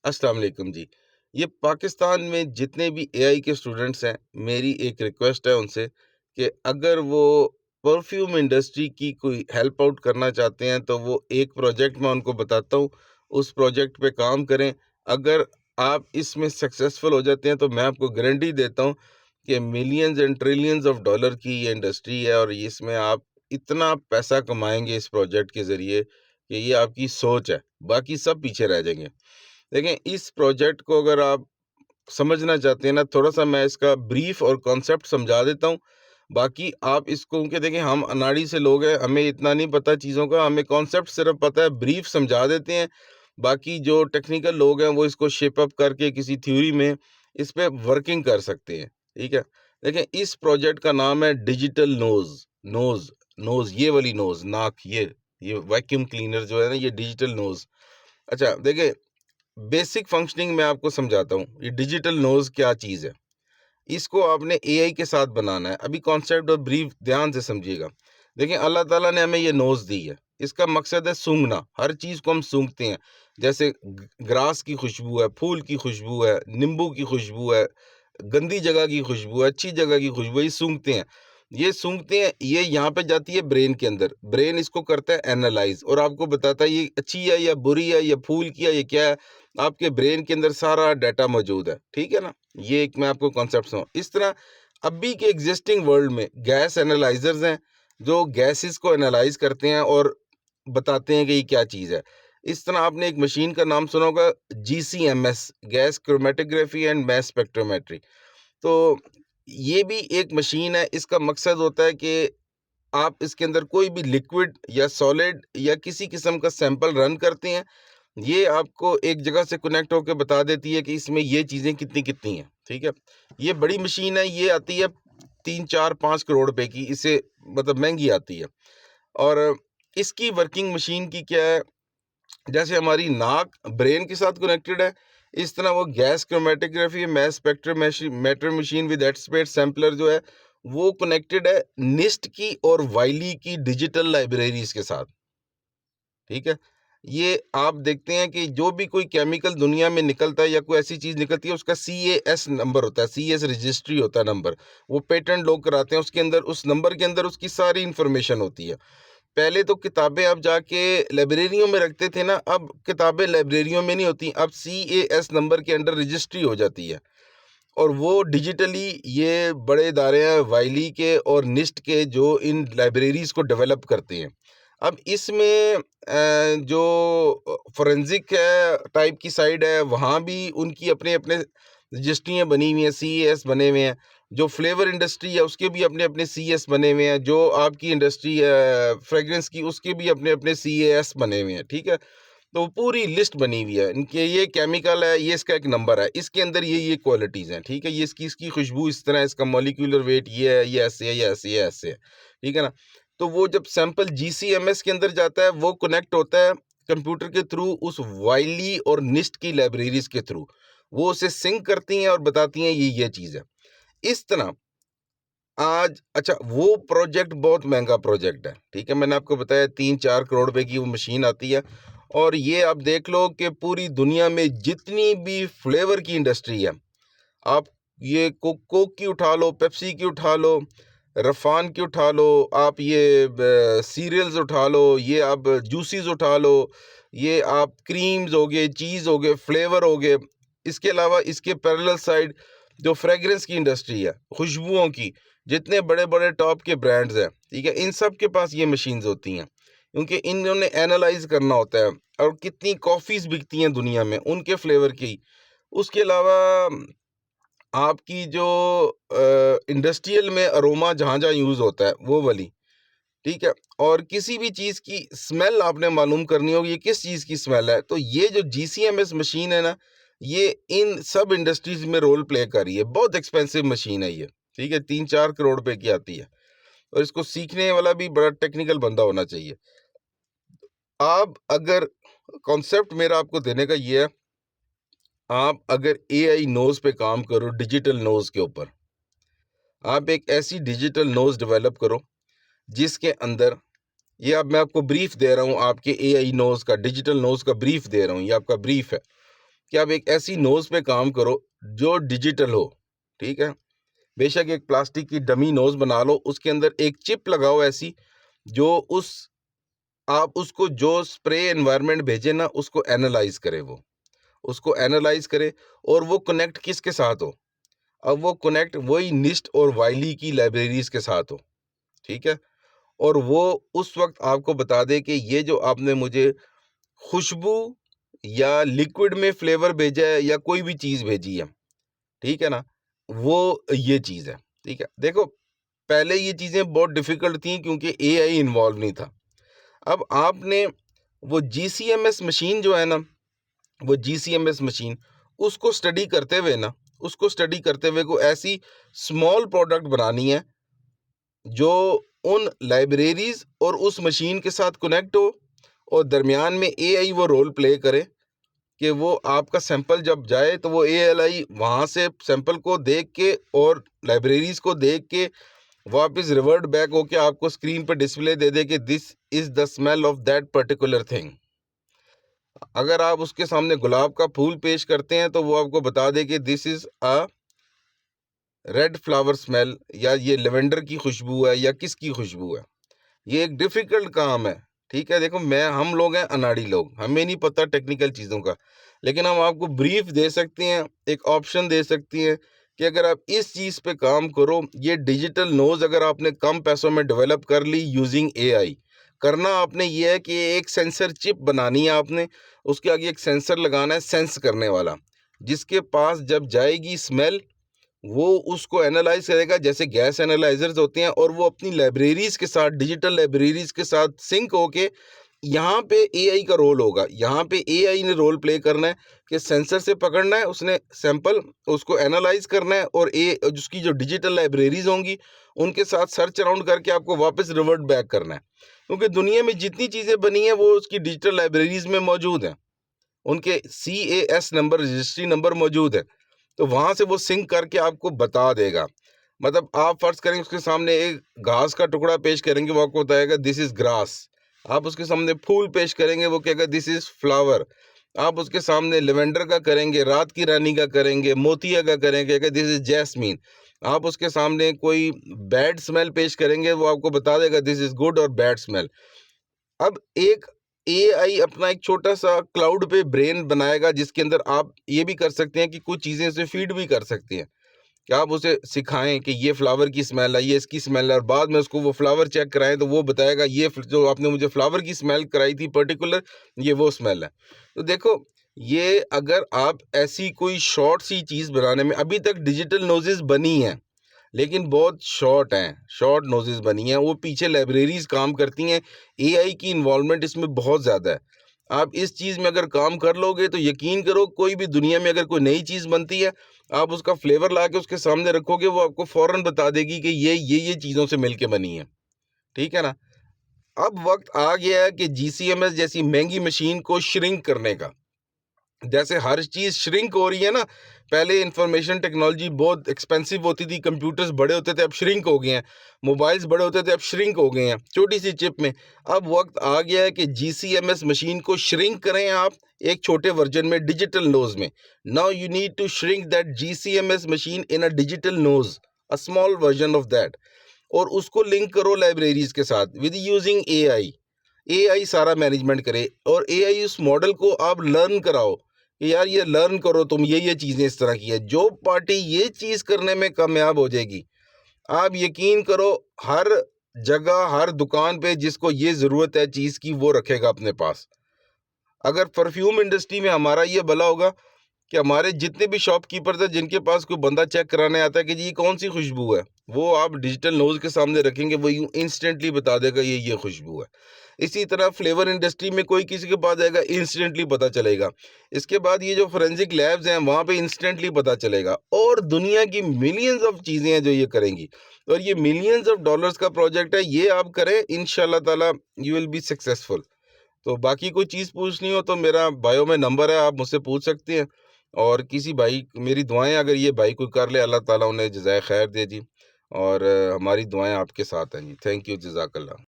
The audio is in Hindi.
अस्सलाम वालेकुम जी। ये पाकिस्तान में जितने भी एआई के स्टूडेंट्स हैं, मेरी एक रिक्वेस्ट है उनसे कि अगर वो परफ्यूम इंडस्ट्री की कोई हेल्प आउट करना चाहते हैं, तो वो एक प्रोजेक्ट मैं उनको बताता हूँ, उस प्रोजेक्ट पे काम करें। अगर आप इसमें सक्सेसफुल हो जाते हैं, तो मैं आपको गारंटी देता हूँ कि millions and trillions of dollar की ये इंडस्ट्री है और इसमें आप इतना पैसा कमाएँगे इस प्रोजेक्ट के ज़रिए कि ये आपकी सोच है, बाकी सब पीछे रह जाएँगे। देखें, इस प्रोजेक्ट को अगर आप समझना चाहते हैं ना, थोड़ा-सा मैं इसका ब्रीफ और कॉन्सेप्ट समझा देता हूँ। बाकी आप इसको क्योंकि देखिए हम अनाड़ी से लोग हैं, हमें इतना नहीं पता चीज़ों का, हमें कॉन्सेप्ट सिर्फ़ पता है, ब्रीफ समझा देते हैं। बाकी जो टेक्निकल लोग हैं, वो इसको शेप अप करके किसी थ्योरी में इस पे वर्किंग कर सकते हैं, ठीक है? देखें, इस प्रोजेक्ट का नाम है डिजिटल नोज़, नोज़, नोज़ ये वाली नोज़, नाक ये वैक्यूम क्लीनर जो है ना, ये डिजिटल नोज़। अच्छा, देखिए बेसिक फंक्शनिंग मैं आपको समझाता हूँ। ये डिजिटल नोज़ क्या चीज़ है? इसको आपने एआई के साथ बनाना है। अभी कॉन्सेप्ट और ब्रीफ ध्यान से समझिएगा। देखिए अल्लाह ताला ने हमें ये नोज़ दी है। इसका मकसद है सूँघना। हर चीज़ को हम सूँघते हैं। जैसे ग्रास की खुशबू है, फूल की खुशबू है, नींबू की खुशबू है, गंदी जगह की खुशबू है, अच्छी जगह की खुशबू है, ये सूँघते हैं। ये सूँघते हैं, ये यहाँ पे जाती है ब्रेन के अंदर। ब्रेन इसको करता है एनालाइज़ और आपको बताता है ये अच्छी है या बुरी है, या फूल की है, ये क्या है। आपके ब्रेन के अंदर सारा डाटा मौजूद है। ठीक है ना? ये एक मैं आपको कॉन्सेप्ट समझाऊँ। इस तरह अभी के एग्जिस्टिंग वर्ल्ड में गैस एनालाइज़र्स हैं, जो गैसेज़ को एनालाइज़ करते हैं और बताते हैं कि ये क्या चीज़ है। इस तरह आपने एक मशीन का नाम सुना होगा, GCMS, gas chromatography and mass spectrometry. तो ये भी एक मशीन है, इसका मकसद होता है कि आप इसके अंदर कोई भी लिक्विड या सॉलिड या किसी किस्म का सैंपल रन करते हैं, ये आपको एक जगह से कनेक्ट होके बता देती है कि इसमें ये चीज़ें कितनी-कितनी हैं, ठीक है? ये बड़ी मशीन है, ये आती है 3, 4, 5 करोड़ रुपए की, इससे मतलब महँगी आती है। और इसकी वर्किंग मशीन की क्या है, जैसे हमारी नाक ब्रेन के साथ कनेक्टेड है, इस तरह वो gas chromatography mass spectrometry machine with expert sampler जो है, वो कनेक्टेड है निस्ट की और वाइली की डिजिटल लाइब्रेरीज़ के साथ। ठीक है? ये आप देखते हैं कि जो भी कोई केमिकल दुनिया में निकलता है या कोई ऐसी चीज़ निकलती है, उसका सीएस नंबर होता है, सीएस रजिस्ट्री होता है नंबर। वो पेटेंट लोग कराते हैं, उसके अंदर उस नंबर के अंदर उसकी सारी इन्फॉर्मेशन होती है। पहले तो किताबें आप जाके लाइब्रेरियों में रखते थे ना, अब किताबें लाइब्रेरियों में नहीं होती, अब सीएस नंबर के अंडर रजिस्ट्री हो जाती है। और वो डिजिटली ये बड़े इदारे हैं वाइली के और निस्ट के, जो इन लाइब्रेरीज़ को डेवलप करते हैं। अब इसमें जो फोरेंसिक है टाइप की साइड है, वहाँ भी उनकी अपने-अपने रजिस्ट्रियाँ बनी हुई हैं, सीएस बने हुए हैं। जो फ्लेवर इंडस्ट्री है उसके भी अपने-अपने सीएस बने हुए हैं। जो आपकी इंडस्ट्री है फ्रेग्रेंस की, उसके भी अपने-अपने सीएस बने हुए हैं, ठीक है? तो पूरी लिस्ट बनी हुई है इनके, ये केमिकल है, ये इसका एक नंबर है, इसके अंदर ये क्वालिटीज़ हैं, ठीक है? ये इसकी इसकी खुशबू इस तरह है, इसका मॉलिक्यूलर वेट ये है, ये ऐसे है, ये ऐसे है, ये ऐसे है, ठीक है ना? तो वो जब सैंपल जीसीएमएस के अंदर जाता है, वो कनेक्ट होता है कंप्यूटर के थ्रू उस वाइली और निस्ट की लाइब्रेरीज़ के थ्रू। वो उसे सिंक करती हैं और बताती हैं ये चीज़ है। इस तरह आज अच्छा, वो प्रोजेक्ट बहुत महँगा प्रोजेक्ट है, ठीक है? मैंने आपको बताया 3-4 करोड़ रुपए की वो मशीन आती है। और ये आप देख लो कि पूरी दुनिया में जितनी भी फ्लेवर की इंडस्ट्री है, आप ये कोक की उठा लो, पेप्सी की उठा लो, रफ़ान की उठा लो, आप ये सीरियल्स उठा लो, ये आप जूसेस उठा लो, ये आप क्रीम्स हो गए, चीज़ हो गए, फ्लेवर हो गए। इसके अलावा इसके पैरेलल साइड जो फ्रेग्रेंस की इंडस्ट्री है, खुशबुओं की, जितने बड़े-बड़े टॉप के ब्रांड्स हैं, ठीक है? इन सब के पास ये मशीन्स होती हैं, क्योंकि इन्होंने एनालाइज़ करना होता है और कितनी कॉफ़ीज़ बिकती हैं दुनिया में, उनके फ्लेवर की। उसके अलावा आपकी जो इंडस्ट्रियल में अरोमा जहाँ-जहाँ यूज़ होता है, वो वाली, ठीक है? और किसी भी चीज़ की स्मेल आपने मालूम करनी होगी, ये किस चीज़ की स्मेल है, तो ये जो जीसीएमएस मशीन है ना, ये इन सब इंडस्ट्रीज़ में रोल प्ले कर रही है। बहुत एक्सपेंसिव मशीन है ये, ठीक है? 3-4 करोड़ रुपए की आती है और इसको सीखने वाला भी बड़ा टेक्निकल बंदा होना चाहिए। आप अगर कॉन्सेप्ट मेरा आपको देने का ये है, आप अगर एआई नोज़ पे काम करो, डिजिटल नोज़ के ऊपर, आप एक ऐसी डिजिटल नोज़ डेवलप करो जिसके अंदर, ये अब मैं आपको ब्रीफ दे रहा हूँ, आपके एआई नोज़ का, डिजिटल नोज़ का ब्रीफ दे रहा हूँ, ये आपका ब्रीफ है। कि आप एक ऐसी नोज़ पे काम करो जो डिजिटल हो, ठीक है? बेशक एक प्लास्टिक की डमी नोज़ बना लो, उसके अंदर एक चिप लगाओ ऐसी जो उस आप उसको जो स्प्रे एनवायरनमेंट भेजे ना, उसको एनालाइज़ करे वो। उसको एनालाइज़ करे और वो कनेक्ट किसके साथ हो? अब वो कनेक्ट वही निस्ट और वाइली की लाइब्रेरीज़ के साथ हो, ठीक है? और वो उस वक़्त आपको बता दे कि ये जो आपने मुझे खुशबू या लिक्विड में फ्लेवर भेजा है या कोई भी चीज़ भेजी है, ठीक है ना? वो ये चीज़ है, ठीक है? देखो, पहले ये चीज़ें बहुत डिफ़िकल्ट थी क्योंकि एआई इन्वॉल्व नहीं था। अब आपने वो जीसीएमएस मशीन जो है ना, वो जीसीएमएस मशीन, उसको स्टडी करते हुए को ऐसी स्मॉल प्रोडक्ट बनानी है जो उन लाइब्रेरीज़ और उस मशीन के साथ कनेक्ट हो और दरमियान में एआई वो रोल प्ले करे कि वो आपका सैंपल जब जाए तो वो एएलआई वहाँ से सैंपल को देख के और लाइब्रेरीज़ को देख के वापस रिवर्ट बैक होके आपको स्क्रीन पे डिस्प्ले दे दे कि this is the smell of that particular thing. अगर आप उसके सामने गुलाब का फूल पेश करते हैं तो वो आपको बता दे कि this is a red flower smell या ये लेवेंडर की खुशबू है या किसकी खुशबू है। ये एक डिफ़िकल्ट काम है, ठीक है? देखो, हम लोग हैं अनाड़ी लोग, हमें नहीं पता टेक्निकल चीज़ों का, लेकिन हम आपको ब्रीफ़ दे सकते हैं, एक ऑप्शन दे सकती हैं कि अगर आप इस चीज़ पे काम करो, ये डिजिटल नोज़ अगर आपने कम पैसों में डेवलप कर ली यूज़िंग एआई, करना आपने ये है कि एक सेंसर चिप बनानी है आपने, उसके आगे एक सेंसर लगाना है सेंस करने वाला, जिसके पास जब जाएगी स्मेल वो उसको एनालाइज़ करेगा जैसे गैस एनालाइज़र्स होते हैं और वो अपनी लाइब्रेरीज़ के साथ, डिजिटल लाइब्रेरीज़ के साथ सिंक होके यहाँ पे एआई का रोल होगा। यहाँ पे एआई ने रोल प्ले करना है कि सेंसर से पकड़ना है उसने सैंपल, उसको एनालाइज़ करना है और उसकी जो डिजिटल लाइब्रेरीज़ होंगी, उनके साथ सर्च अराउंड करके आपको वापस रिवर्ट बैक करना है। क्योंकि दुनिया में जितनी चीज़ें बनी हैं, वो उसकी डिजिटल लाइब्रेरीज़ में मौजूद हैं। उनके सीएएस नंबर, रजिस्ट्री नंबर मौजूद है। तो वहाँ से वो सिंक करके आपको बता देगा। मतलब आप फ़र्ज़ करें उसके सामने एक घास का टुकड़ा पेश करेंगे, वो आपको बताएगा दिस इज़ ग्रास। आप उसके सामने फूल पेश करेंगे, वो कहेगा दिस इज़ फ्लावर। आप उसके सामने लेवेंडर का करेंगे, रात की रानी का करेंगे, मोतिया का करेंगे, कहेगा दिस इज़ जैस्मीन। आप उसके सामने कोई बैड स्मेल पेश करेंगे, वो आपको बता देगा दिस इज़ गुड और बैड स्मेल। अब एक एआई अपना एक छोटा-सा क्लाउड पे ब्रेन बनाएगा जिसके अंदर आप ये भी कर सकते हैं कि कुछ चीज़ें उसे फ़ीड भी कर सकती हैं, कि आप उसे सिखाएँ कि ये फ्लावर की स्मेल है, ये इसकी स्मेल है और बाद में उसको वो फ्लावर चेक कराएँ तो वो बताएगा ये जो आपने मुझे फ्लावर की स्मेल कराई थी पर्टिकुलर, ये वो स्मेल है। तो देखो, ये अगर आप ऐसी कोई शॉर्ट सी चीज़ बनाने में अभी तक डिजिटल नोज़ेज़ बनी हैं। लेकिन बहुत शॉर्ट हैं, शॉर्ट नोज़ेज़ बनी हैं, वो पीछे लाइब्रेरीज़ काम करती हैं, एआई की इन्वॉल्वमेंट इसमें बहुत ज़्यादा है। आप इस चीज़ में अगर काम कर लोगे तो यकीन करो कोई भी दुनिया में अगर कोई नई चीज़ बनती है, आप उसका फ्लेवर ला के उसके सामने रखोगे, वो आपको फ़ौरन बता देगी कि ये चीज़ों से मिल के बनी है। ठीक है ना? अब वक़्त आ गया है कि जीसीएमएस जैसी महँगी मशीन को श्रिंक करने का। जैसे हर चीज़ श्रिंक हो रही है ना, पहले इंफॉर्मेशन टेक्नोलॉजी बहुत एक्सपेंसिव होती थी, कंप्यूटर्स बड़े होते थे, अब श्रिंक हो गए हैं। मोबाइल्स बड़े होते थे, अब श्रिंक हो गए हैं, छोटी-सी चिप में। अब वक़्त आ गया है कि जीसीएमएस मशीन को श्रिंक करें आप एक छोटे वर्ज़न में, डिजिटल नोज़ में। Now you need to shrink that GCMS machine in a digital nose, a small version of that, और उसको लिंक करो लाइब्रेरीज़ के साथ विद यूजिंग एआई। एआई सारा मैनेजमेंट करे और एआई उस मॉडल को आप लर्न कराओ कि यार ये लर्न करो, तुम ये चीज़ें इस तरह की है। जो पार्टी ये चीज़ करने में कामयाब हो जाएगी, आप यकीन करो हर जगह, हर दुकान पे जिसको ये ज़रूरत है चीज़ की, वो रखेगा अपने पास। अगर परफ्यूम इंडस्ट्री में हमारा ये भला होगा कि हमारे जितने भी शॉपकीपर थे जिनके पास कोई बंदा चेक कराने आता है कि जी ये कौन सी खुशबू है, वो आप डिजिटल नोज के सामने रखेंगे, वो यूं इंस्टेंटली बता देगा ये खुशबू है। इसी तरह फ्लेवर इंडस्ट्री में कोई किसी के पास जाएगा, इंस्टेंटली पता चलेगा। इसके बाद ये जो फोरेंसिक लैब्स हैं वहाँ पे इंस्टेंटली पता चलेगा, और दुनिया की मिलियंस ऑफ चीज़ें हैं जो ये करेंगी, और ये मिलियंस ऑफ डॉलर्स का प्रोजेक्ट है। ये आप करें, इंशाल्लाह ताला यू विल बी सक्सेसफुल। तो बाकी कोई चीज़ पूछनी हो तो मेरा बायो में नंबर है, आप मुझसे पूछ सकते हैं। और किसी भाई, मेरी दुआएं अगर ये भाई कोई कर ले, अल्लाह ताला उन्हें जज़ाए खैर दे जी। और हमारी दुआएं आपके साथ हैं जी। थैंक यू, जज़ाकल्लाह।